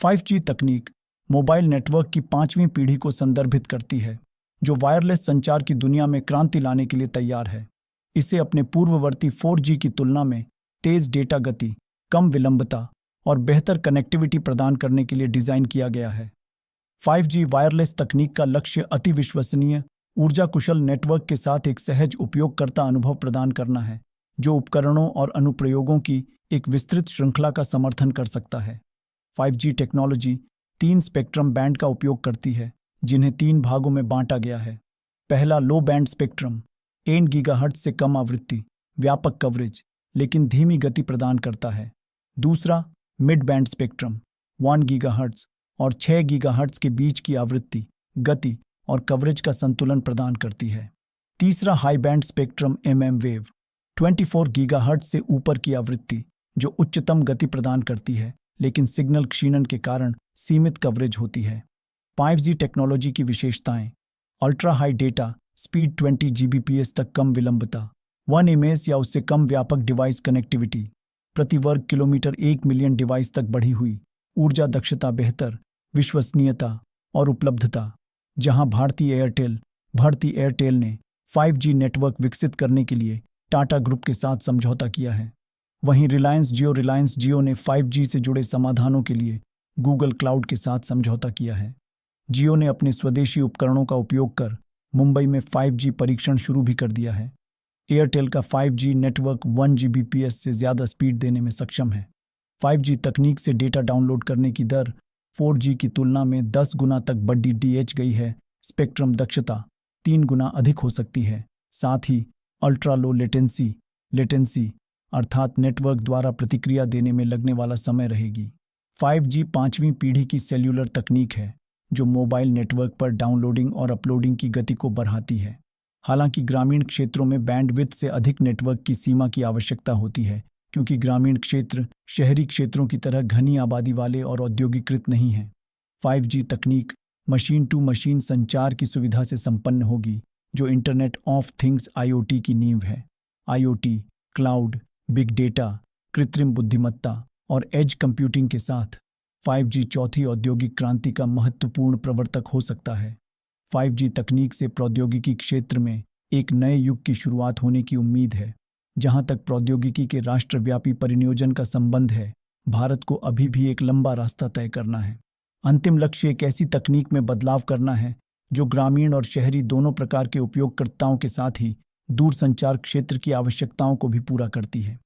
5G तकनीक mobile network की 5वीं पीढ़ी को संदर्भित करती है, जो वायरलेस संचार की दुनिया में क्रांति लाने के लिए तैयार है। इसे अपने पूर्ववर्ती 4G की तुलना में तेज डेटा गति, कम विलंबता और बेहतर कनेक्टिविटी प्रदान करने के लिए डिज़ाइन किया गया है। 5G वायरलेस तकनीक का लक्ष्य अति विश्वसनीय, ऊर्जा कुशल नेटवर्क के साथ एक सहज उपयोगकर्ता अनुभव प्रदान करना है, जो उपकरणों और अनुप्रयोगों की एक विस्तृत श्रृंखला का समर्थन कर सकता है। 5G टेक्नोलॉजी 3 स्पेक्ट्रम बैंड का उपयोग करती है, जिन्हें 3 भागों में बांटा गया है। पहला लो बैंड स्पेक्ट्रम 8 गीगाहर्ट्ज से कम आवृत्ति, व्यापक कवरेज लेकिन धीमी गति प्रदान करता है। दूसरा मिड बैंड स्पेक्ट्रम 1 गीगाहर्ट्ज और 6 गीगाहर्ट्ज के बीच की आवृत्ति, गति और कवरेज का संतुलन प्रदान करती है। तीसरा high band spectrum wave 24 gigahertz से ऊपर की आवृत्ति, जो उच्चतम गति प्रदान करती है लेकिन सिग्नल क्षीणन के कारण सीमित कवरेज होती है। 5G टेक्नोलॉजी की विशेषताएं: ultra high data speed 20 Gbps तक कम विलंबता, 1 ms या उससे कम व्यापक डिवाइस कनेक्टिविटी, प्रति वर्ग किलोमीटर 1 मिलियन डिवाइस तक बढ़ी हुई ऊर्जा दक्षता, बेहतर विश्वसनीयता और उपलब्धता। जहां भारती एयरटेल ने 5G नेटवर्क विकसित करने के लिए टाटा ग्रुप के साथ समझौता किया है, वहीं रिलायंस जियो ने 5G से जुड़े समाधानों के लिए गूगल क्लाउड के साथ समझौता किया है। जियो ने अपने स्वदेशी उपकरणों का उपयोग कर मुंबई में 5G परीक्षण शुरू भी कर दिया है। एयरटेल का 5G नेटवर्क 1 Gbps से ज़्यादा स्पीड देने में सक्षम है। 5G तकनीक से डेटा डाउनलोड करने की दर 4G की तुलना में 10 गुना तक बढ़ी गई है। स्पेक्ट्रम दक्षता 3 गुना अधिक हो सकती है। साथ ही अल्ट्रा लो लेटेंसी अर्थात नेटवर्क द्वारा प्रतिक्रिया देने में लगने वाला समय रहेगी। 5G 5वीं पीढ़ी की सेल्यूलर तकनीक है, जो मोबाइल नेटवर्क पर डाउनलोडिंग और अपलोडिंग की गति को बढ़ाती है। हालांकि ग्रामीण क्षेत्रों में बैंडविड्थ से अधिक नेटवर्क की सीमा की आवश्यकता होती है, क्योंकि ग्रामीण क्षेत्र शहरी क्षेत्रों की तरह घनी आबादी वाले और औद्योगिकृत नहीं हैं। 5G तकनीक मशीन टू मशीन संचार की सुविधा से संपन्न होगी, जो इंटरनेट ऑफ थिंग्स IoT की नींव है। IoT, क्लाउड, बिग डेटा, कृत्रिम बुद्धिमत्ता और एज कंप्यूटिंग के साथ 5G चौथी औद्योगिक क्रांति का महत्वपूर्ण प्रवर्तक हो सकता है। 5G तकनीक से प्रौद्योगिकी क्षेत्र में एक नए युग की शुरुआत होने की उम्मीद है। जहां तक प्रौद्योगिकी के राष्ट्रव्यापी परिनियोजन का संबंध है, भारत को अभी भी एक लंबा रास्ता तय करना है। अंतिम लक्ष्य एक ऐसी तकनीक में बदलाव करना है जो ग्रामीण और शहरी दोनों प्रकार के उपयोगकर्ताओं के साथ ही दूरसंचार क्षेत्र की आवश्यकताओं को भी पूरा करती है।